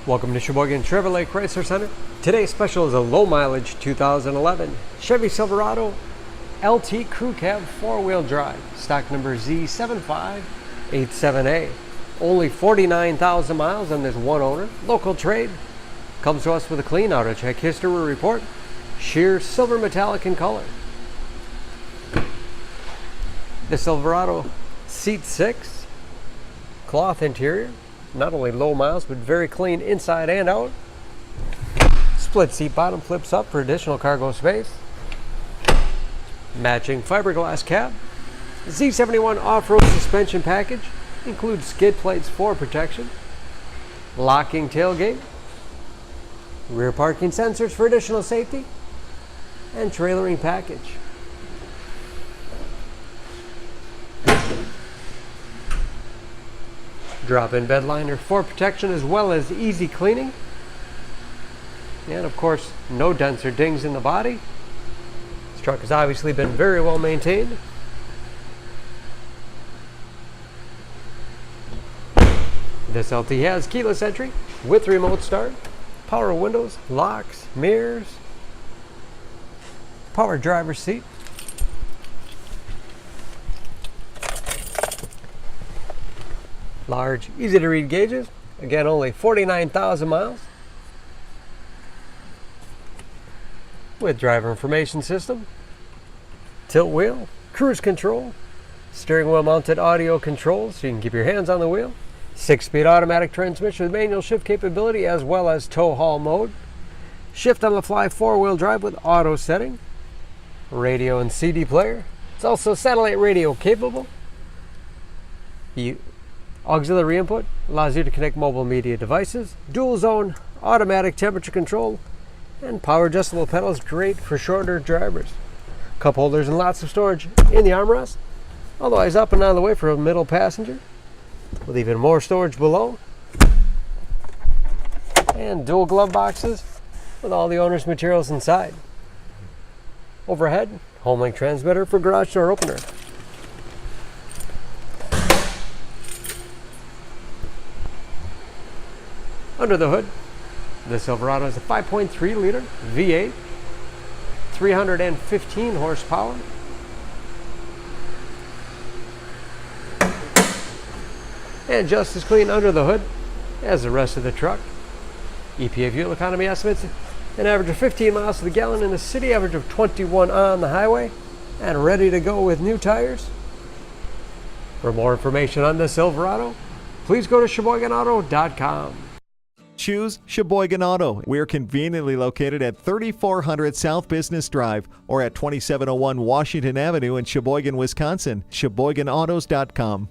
Welcome to Sheboygan Chevrolet Chrysler Center. Today's special is a low mileage 2011 Chevy Silverado LT Crew Cab 4-wheel drive, stock number Z7587A. Only 49,000 miles on this one owner, local trade. Comes to us with a clean auto check history report, sheer silver metallic in color. The Silverado seat 6, cloth interior. Not only low miles, but very clean inside and out. Split seat bottom flips up for additional cargo space. Matching fiberglass cab. Z71 off-road suspension package. Includes skid plates for protection. Locking tailgate. Rear parking sensors for additional safety. And trailering package. Drop-in bed liner for protection as well as easy cleaning. And of course, no dents or dings in the body. This truck has obviously been very well maintained. This LT has keyless entry with remote start, power windows, locks, mirrors, power driver's seat. Large, easy to read gauges. Again, only 49,000 miles. With driver information system, tilt wheel, cruise control, steering wheel mounted audio controls so you can keep your hands on the wheel, 6-speed automatic transmission with manual shift capability as well as tow haul mode, shift on the fly 4-wheel drive with auto setting, radio and CD player. It's also satellite radio capable. Auxiliary input allows you to connect mobile media devices, dual zone automatic temperature control, and power adjustable pedals, great for shorter drivers. Cup holders and lots of storage in the armrest, otherwise up and out of the way for a middle passenger, with even more storage below. And dual glove boxes with all the owner's materials inside. Overhead, HomeLink transmitter for garage door opener. Under the hood, the Silverado is a 5.3 liter V8, 315 horsepower. And just as clean under the hood as the rest of the truck. EPA fuel economy estimates an average of 15 miles to the gallon in the city, average of 21 on the highway, and ready to go with new tires. For more information on the Silverado, please go to SheboyganAuto.com. Choose Sheboygan Auto. We're conveniently located at 3400 South Business Drive or at 2701 Washington Avenue in Sheboygan, Wisconsin. SheboyganAutos.com.